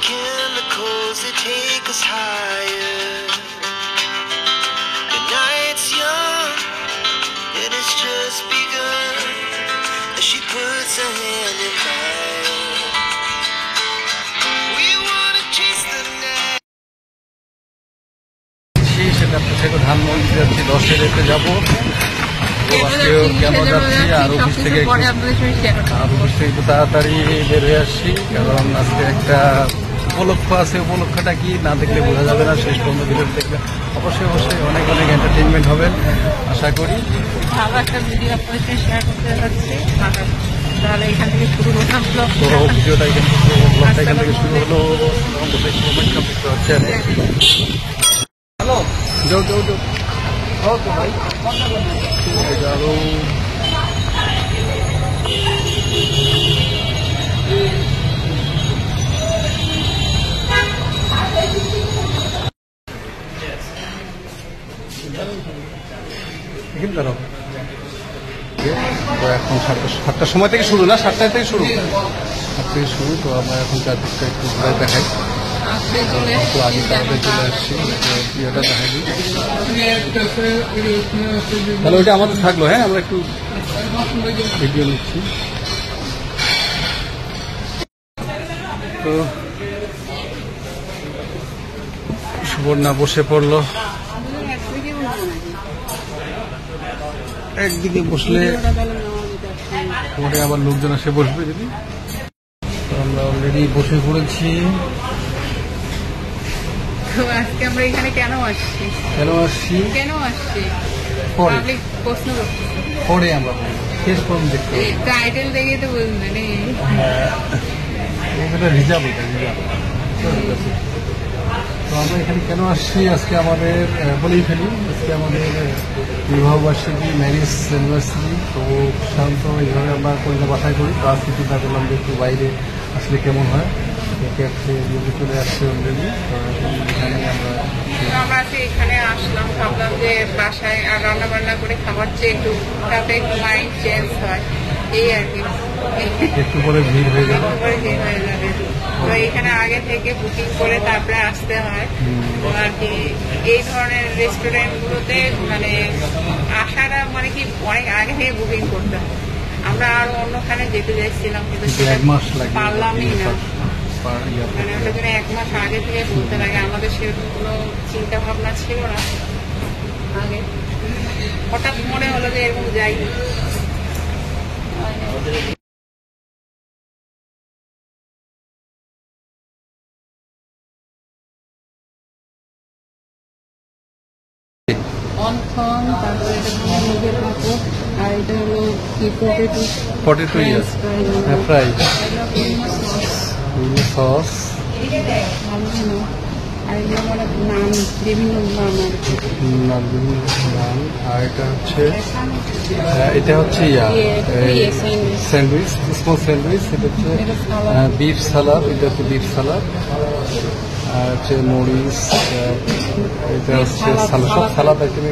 chemicals that take us higher. The night's young and it's just begun as she puts her hand in mine. We wanna chase the night. সেটা থেকে ধানমন্ডি যাচ্ছি 10-এর এতে যাবো। কেন যাচ্ছি আর office থেকে একটু তাড়াতাড়ি বের হয়ে আসছি, কারণ আজকে একটা উপলক্ষ আছে। উপলক্ষটা কি না দেখলে বোঝা যাবে না, শেষ পর্যন্ত ভিডিও দেখলে অবশ্যই অনেক এন্টারটেইনমেন্ট হবে আশা করি। ভালো একটা ভিডিও আপনাদের সাথে শেয়ার করতে যাচ্ছি, তাহলে এখান থেকে শুরু করলাম ভিডিওটা এখান থেকে শুরু হলো। হ্যালো, যাও ওকে ভাই যাও। এখন 7টার সময় থেকে শুরু না, 7টায় থেকে শুরু, 7 থেকে শুরু। তো আমরা এখন চারদিকটা একটু ঘুরে দেখাই। একটু আগে তাড়াতাড়ি চলে আসছি, ইয়েটা দেখাই দিই। তাহলে ওইটা আমাদের থাকলো। হ্যাঁ, আমরা একটু ভিডিও নিচ্ছি। তো সুবর্ণা বসে পড়লো। একদিকে বসলে পরে আবার লোকজন এসে বসবে যদি। আমরা অলরেডি বসে পড়েছি। তো আজকে আমরা এখানে কেন আসছি পরে আমরা শেষ পর্যন্ত দেখতে টাইটেল দেখে তো বুঝবেন। রিজার্ভ। তো আমরা এখানে কেন আসছি, আজকে আমাদের বলেই ফেলি, আজকে আমাদের বিবাহবার্ষিকী, ম্যারেজ অ্যানিভার্সারি। তো সাধারণত এইভাবে আমরা কলকাতা বাসায় করি। তো আজকে চিন্তা করলাম যে একটু বাইরে আসলে কেমন হয়। চলে আসছে অলরেডি। আমরা এখানে আসলাম, ভাবলাম যে বাসায় আর রান্না বান্না করে খাবার চেয়ে একটু মাইন্ড চেঞ্জ হয়, এই আর কি। একটু পরে ভিড় হয়ে যাবে। তো এখানে আগে থেকে বুকিং করে তারপরে আসতে হয় আর কি। এই ধরনের রেস্টুরেন্টগুলোতে মানে আসাটা মানে কি অনেক আগে থেকে বুকিং করতে হয়। আমরা আরো অন্যখানে যেতে চাইছিলাম কিন্তু পারলামই না, মানে ওটার জন্য 1 মাস আগে থেকে বলতে লাগে। আমাদের সেরকম কোনো চিন্তা ভাবনা ছিল না আগে, হঠাৎ মনে হলো যে এরকম যাই। অনথন, তারপরে এটা মুরগির পাপড়, আর এটা হলো কি পটেটো ফ্রাই, সস, আর এগুলো মানে নান, বিভিন্ন নান আর এটা হচ্ছে স্যান্ডউইচ, স্মল স্যান্ডউইচ। এটা হচ্ছে বিফ সালাদ, এটা হচ্ছে বিফ সালাদ। আর হচ্ছে মরিচ, এটা হচ্ছে সব সালাদ আইটেম,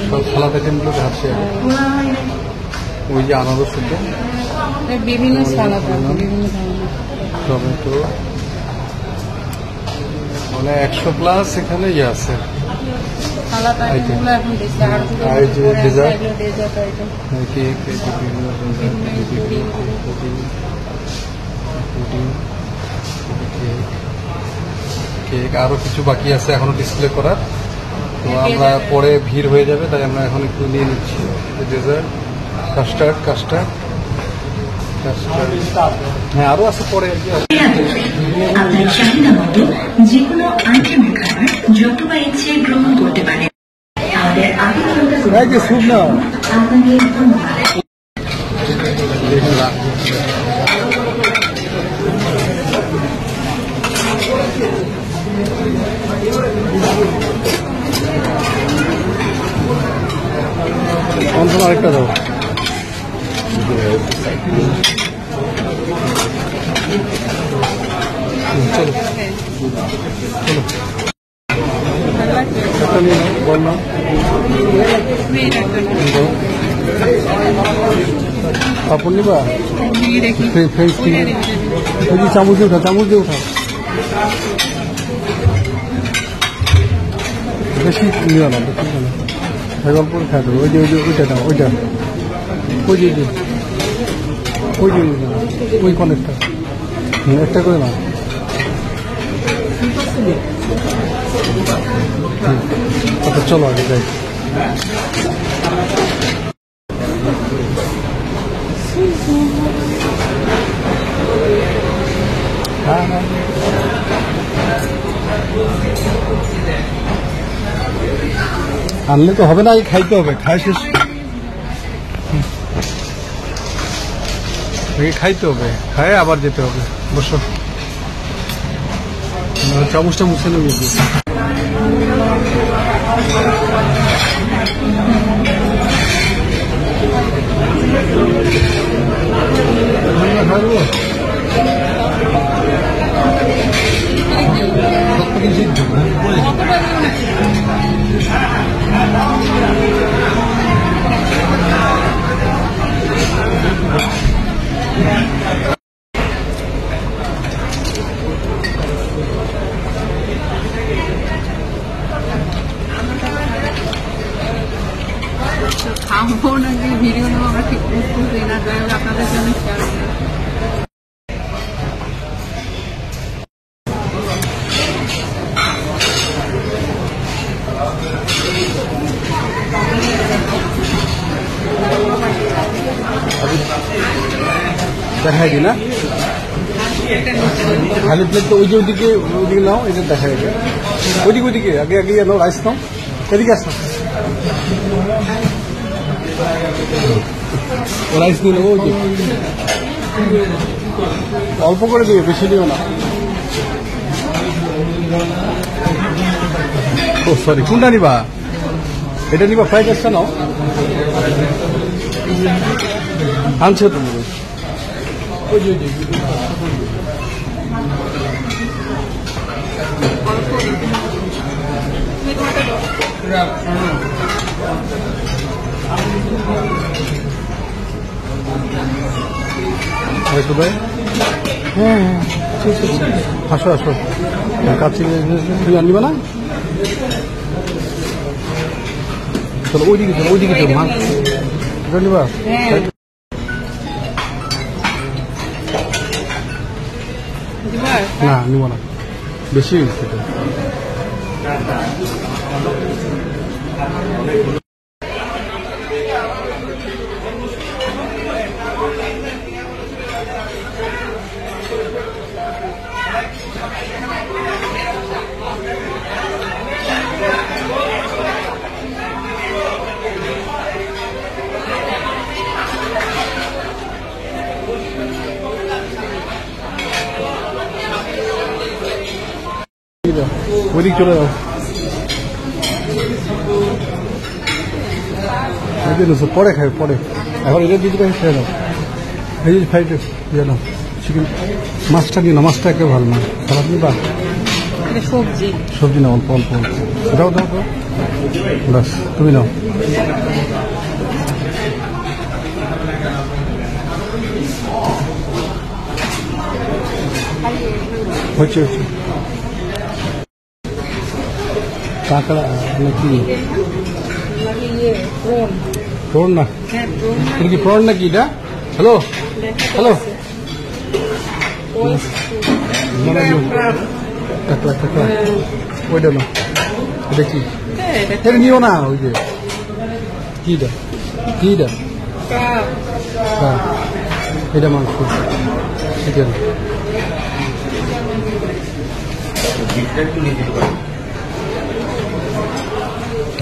সব সালাদ আইটেমগুলো দেখাচ্ছে। ওই যে আনারস, বিভিন্ন সালাদ, টমেটো, মানে 100+ এখানে ইয়ে আছে। আর যে ডেজার্ট, কেক, কেক, আরো কিছু বাকি আছে এখনো ডিসপ্লে করার। তো আমরা পরে ভিড় হয়ে যাবে, তাই আমরা এখন একটু নিয়ে নিচ্ছি। ডেজার্ট, কাস্টার্ড, হ্যাঁ আরো আছে পরে। আপনার চাহিদা মতো যে কোনো আইটেমের খাবার যতবার ইচ্ছে গ্রহণ করতে পারেন। আমাদের আগে সুপ না আপনাকে ধন্যবাদ। আরেকটা দাও। চলো বললাম পাপড় নিবা দেখি ফ্রেঞ্চ চামচ দিয়ে উঠা বেশি নিও না গল্প করে খাই দেবো ওইটা দাও ওই কনেকটা একটা করে না আচ্ছা চলো আগে যাই আনলে তো হবে না, খাইতে হবে, খাই শেষ খাইতে হবে, খায় আবার যেতে হবে। বসো, চামচটা মুছে নেবে। খাবো নাকি ভিডিও নেবো আমরা ঠিক বুঝতেছি না, যাই হোক আপনাদের জন্য শেয়ার দেখাই দি না খালি প্লেট তো ওইদিকে নাও, এটা দেখাই দিই ওইদিকে আগে নাও, রাইস নাও, এদিকে আসো, রাইস নিয়ে নেবো। অল্প করে দিবে, বেশি দিও না। ও সরি, কোনটা নিবা? এটা নিবা, ফ্রাইড রাইসটা নাও। আনছে তুমি আসো আসো, কাছে তুমি আনবা না? চলো ওইদিকে চলো, মা নিবা। না নিব না, বেশি সেটা। ওইদিকে চলে যাও, পরে খাই, পরে এখন এটা দিতে পারি, খেয়ে দাও। এই যে ফ্রাইড রাইস দিয়ে দাও, চিকেন মাছটা দিও না, মাছটা একে ভালো না। সালাদ নিবা? সবজি না, অল্প অল্প অল্প দাও দাও দাও, বাস তুমি নাও। হচ্ছে কাঁকড়া নাকি প্রন না? এটা কি প্রন নাকি? এটা হ্যালো হ্যালো, কাঁকড়া কাঁকড়া ওইটা না, এটা কি? এটা নিও না, ওই যে কিটা কিটা, এটা মাংস, ঠিক আছে।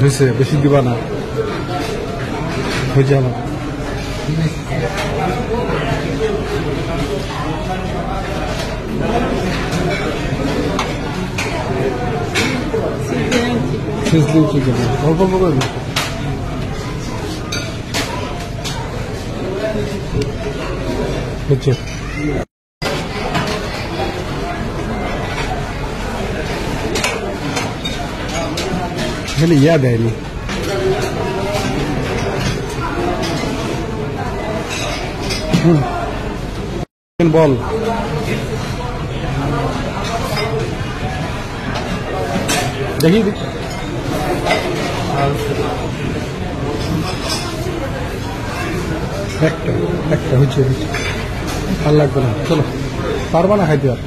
হয়েছে, বেশি দিবা না, হয়েছে আমার। চিকেন অল্প অল্প করে হচ্ছে। এখানে ইয়া দেয়নি, বল দেখি একটা হচ্ছে ভাল লাগবে না, চলো পারবা না খাইতে আর।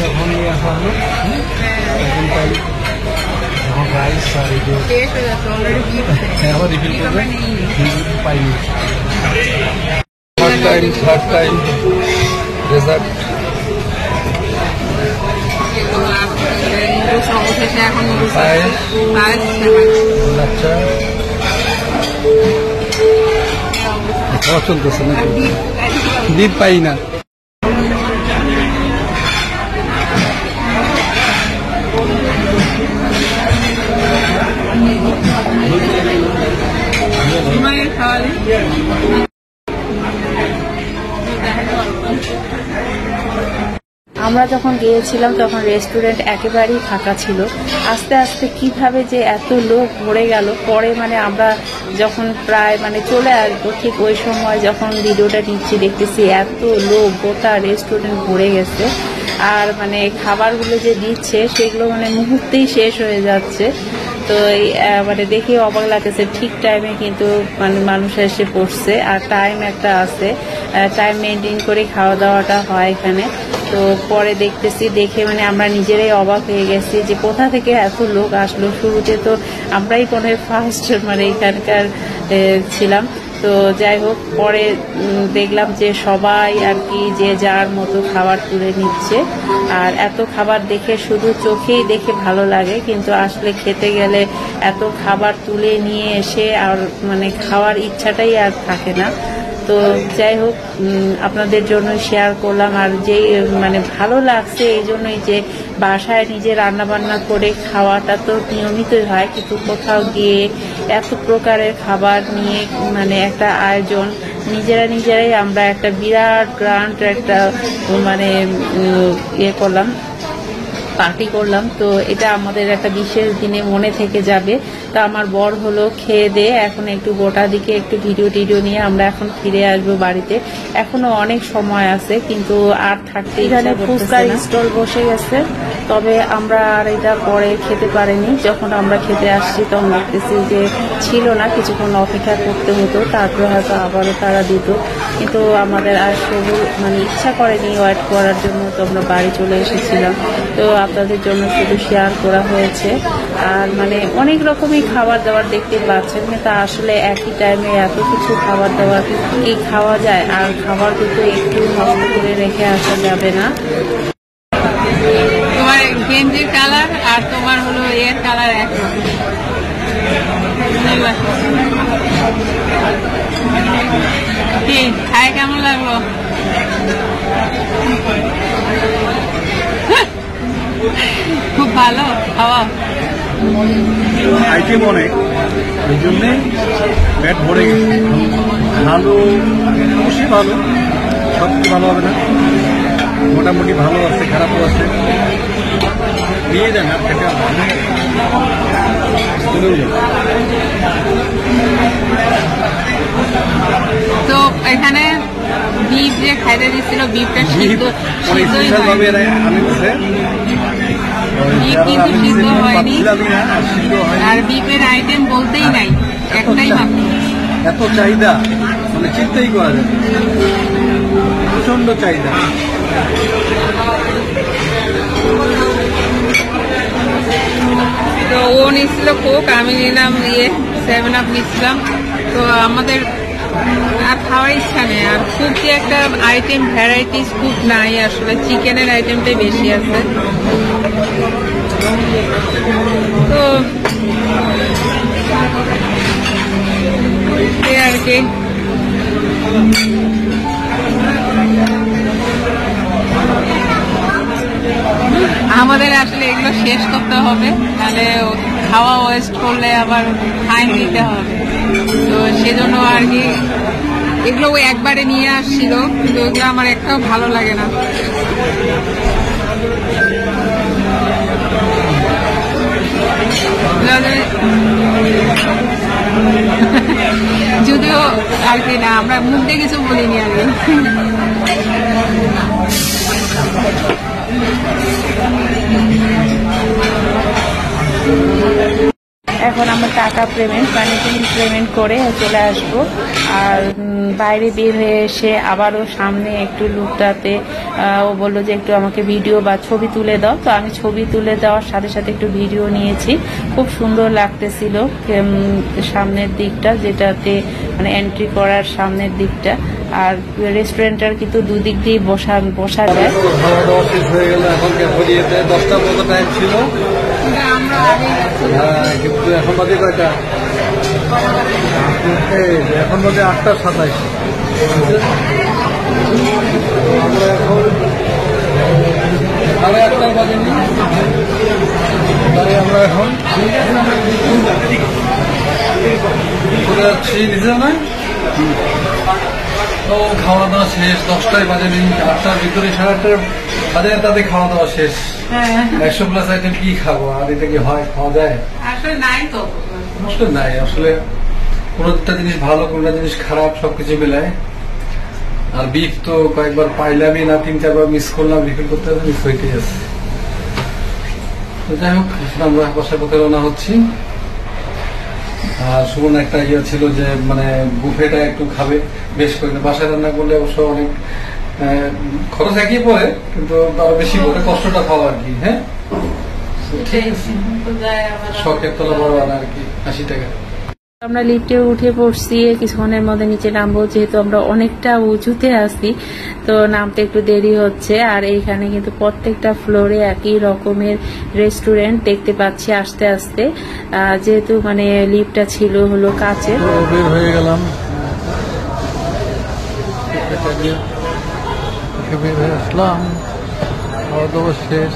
এখন নিয়ে আসা হলো, এখন তাই এখন রাইস আর এই যে আবার রিফিল করবে, পাইনি। থার্ড টাইম ডেজার্ট খাওয়া চলতেছে না, দ্বীপ পাই না। আমরা যখন গিয়েছিলাম তখন রেস্টুরেন্ট একেবারেই ফাঁকা ছিল। আস্তে আস্তে কিভাবে যে এত লোক ভরে গেল, পরে মানে আমরা যখন প্রায় মানে চলে আসবো ঠিক ওই সময় যখন ভিডিওটা নিচ্ছি দেখতেছি এত লোক, গোটা রেস্টুরেন্ট ভরে গেছে। আর মানে খাবারগুলো যে দিচ্ছে সেগুলো মানে মুহূর্তেই শেষ হয়ে যাচ্ছে। তো মানে দেখে অবাক লাগতেছে, ঠিক টাইমে কিন্তু মানে মানুষ এসে পড়ছে। আর টাইম একটা আছে, টাইম মেনটেন করে খাওয়া দাওয়াটা হয় এখানে। তো পরে দেখতেছি, দেখে মানে আমরা নিজেরাই অবাক হয়ে গেছি যে কোথা থেকে এত লোক আসলো। শুরুতে তো আমরাই কোনো ফার্স্ট মানে এখানকার ছিলাম। তো যাই হোক, পরে দেখলাম যে সবাই আর কি যে যার মতো খাবার তুলে নিচ্ছে। আর এত খাবার দেখে শুধু চোখেই দেখে ভালো লাগে, কিন্তু আসলে খেতে গেলে এত খাবার তুলে নিয়ে এসে আর মানে খাওয়ার ইচ্ছাটাই আর থাকে না। তো যাই হোক, আপনাদের জন্য শেয়ার করলাম। আর যেই মানে ভালো লাগছে এই জন্যই যে বাসায় নিজে রান্না বান্না করে খাওয়াটা তো নিয়মিতই হয়, কিন্তু কোথাও গিয়ে এত প্রকারের খাবার নিয়ে মানে একটা আয়োজন নিজেরাই আমরা একটা বিরাট গ্র্যান্ড একটা মানে ইয়ে করলাম, পার্টি করলাম। তো এটা আমাদের একটা বিশেষ দিনে মনে থেকে যাবে। তো আমার বর হলো খেয়ে দিয়ে এখন একটু গোটা দিকে একটু ভিডিও নিয়ে আমরা এখন ফিরে আসবো বাড়িতে। এখনো অনেক সময় আছে, কিন্তু আর থাকতে এখানে ফুচকার স্টল বসে গেছে। তবে আমরা আর এটা পরে খেতে পারিনি, যখন আমরা খেতে আসছি তখন দেখতেছি যে ছিল না, কিছুক্ষণ অপেক্ষা করতে হতো, তারপরে হয়তো আবারও তারা দিত। কিন্তু আমাদের আর সবুর মানে ইচ্ছা করেনি ওয়েট করার জন্য, তো আমরা বাড়ি চলে এসেছিলাম। তো আপনাদের জন্য শুধু শেয়ার করা হয়েছে। আর মানে অনেক রকমই খাবার দাবার দেখতে পাচ্ছেন, কিন্তু আসলে একই টাইমে এত কিছু খাবার দাবার কি খাওয়া যায়? আর খাবার কিন্তু একটু নষ্ট করে রেখে আসা যাবে না। তোমার গেঞ্জির কালার আর তোমার হলো এর কালার একরকম। কি খায় কেমন লাগলো? খুব ভালো খাওয়া, আইটেম অনেক, এই জন্যে পেট ভরে গেছে। ভালো অবশ্যই ভালো, সব কিছু ভালো হবে না, মোটামুটি ভালো আছে, খারাপও আছে। নিয়ে যান আর খেতে তো এখানে বিফ যে খাইতে দিচ্ছিল, বিফটা সিদ্ধই বিফ কিন্তু সিদ্ধ হয়নি। আর বিফের আইটেম বলতেই নাই, একটাই মাত্র। এত চাহিদা মানে চিন্তাই করা যায়, প্রচন্ড চাহিদা। তো ও নিচ্ছিল কোক, আমি নিলাম 7 আপ নিচ্ছিলাম। তো আমাদের আর খাওয়ার ইচ্ছা নেই। আর খুব যে একটা আইটেম ভ্যারাইটিস খুব নাই, আসলে চিকেনের আইটেমটাই বেশি আছে। তো আর কি আমাদের আসলে এগুলো শেষ করতে হবে, তাহলে খাওয়া ওয়েস্ট করলে আবার ফাইন দিতে হবে। তো সেজন্য আর কি এগুলো ওই একবারে নিয়ে আসছিল, কিন্তু ওগুলো আমার একটাও ভালো লাগে না। কি না, আমরা মুখ দিয়ে কিছু বলিনি আগে। এখন আমরা টাকা পেমেন্ট মানে টিকিট পেমেন্ট করে চলে আসবো। আর বাইরে বের হয়ে এসে আবারও সামনে একটু লুকটাতে ও বললো যে একটু আমাকে ভিডিও বা ছবি তুলে দাও। তো আমি ছবি তুলে দেওয়ার সাথে সাথে একটু ভিডিও নিয়েছি। খুব সুন্দর লাগতেছিল সামনের দিকটা, যেটাতে মানে এন্ট্রি করার সামনের দিকটা। আর রেস্টুরেন্টটার কিন্তু দুদিক দিয়ে বসা যায়। খাওয়া দাওয়া শেষ হয়ে গেল, এখন ক্যাফেরিয়াতে 10টার মতো টাইম ছিল। আমরা আগে হ্যাঁ, কিন্তু এখন বাজে কয়টা? এখন বাজে 8:27। আমরা এখন 8:30 বাজেনি, তাই আমরা এখন চলে যাচ্ছি নিজে নয়। তো খাওয়া দাওয়া শেষ, 10টায় বাজেনি, 8টার ভিতরে 8:30 বাজে তাদের খাওয়া দাওয়া শেষ। 100+ আইটেম কি খাবো, আর এটা কি হয়, খাওয়া যায়? আসলে নাই তো, আসলে নাই। আসলে কোনটা জিনিস ভালো, কোনটা জিনিস খারাপ, সবকিছু মিলায়। আর বিফ তো কয়েকবার পাইলামই না, 3-4বার মিস করলাম, রিফিল করতে হবে, মিস হইতেই আছে। তো যাই হোক, আমরা বাসার পথে রওনা হচ্ছি। আর সুমন একটা ইয়ে ছিল যে মানে বুফেটা একটু খাবে বেশ করে, বাসায় রান্না করলে অবশ্য অনেক খরচ একই পড়ে, কিন্তু আরো বেশি পড়ে কষ্টটা খাওয়া আর কি। হ্যাঁ, শখের তোলা বড় আর কি, 80 টাকা। আমরা লিফটে উঠে পড়ছি, কিছুক্ষণের মধ্যে নিচে নামবো, যেহেতু আমরা অনেকটা উঁচুতে আছি তো নামতে একটু দেরি হচ্ছে। আর এইখানে কিন্তু প্রত্যেকটা ফ্লোরে একই রকমের রেস্টুরেন্ট দেখতে পাচ্ছি আস্তে আস্তে, যেহেতু মানে লিফটটা ছিল হলো কাচের। বের হয়ে গেলাম, বের হয়ে আসলাম, খাওয়া দাওয়া শেষ।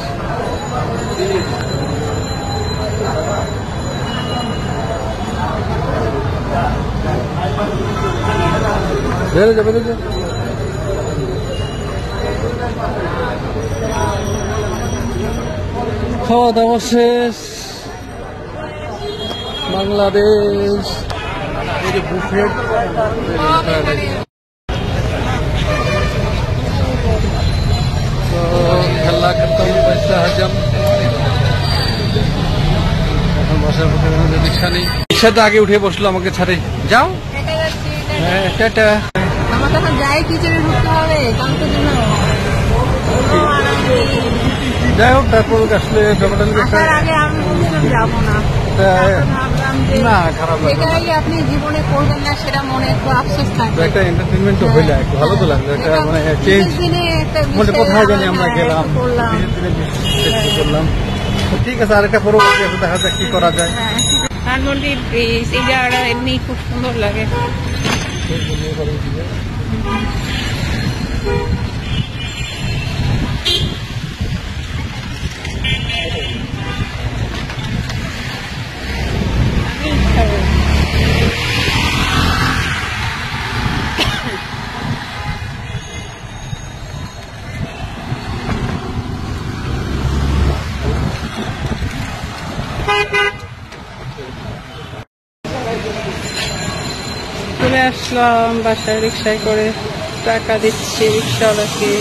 খাওয়া দাওয়া শেষ, বাংলাদেশ। এই যে বুফেট, খেলা করতাম পয়সা হজম। এখন বসার পথে রিক্সা নেই, রিক্সাতে আগে উঠে বসলো, আমাকে ছাড়ে যাও। হ্যাঁ, টাটা। আমার তখন যাই কিচেনে ঢুকতে হবে, যাই হোক, তারপর আসলে ব্যাপারটা আগে আমি বলছিলাম যাবো না, ভাবলাম যে না খারাপ লাগে, যেটা আপনি জীবনে করবেন না সেটা মনে একটু আফসোস থাকে। একটা এন্টারটেনমেন্ট তো হইলে একটু ভালো তো লাগলো, একটা মানে চেঞ্জ। মানে কোথায় জানি আমরা গেলাম, করলাম। ঠিক আছে, আরেকটা পরবর্তী আছে, দেখা যাক কি করা যায়। ধানমন্ডি ব্রিজ, এই জায়গাটা এমনি খুব সুন্দর লাগে। চলে আসলাম বাসায়, রিক্সায় করে টাকা দিচ্ছি রিক্সাওয়ালাকে।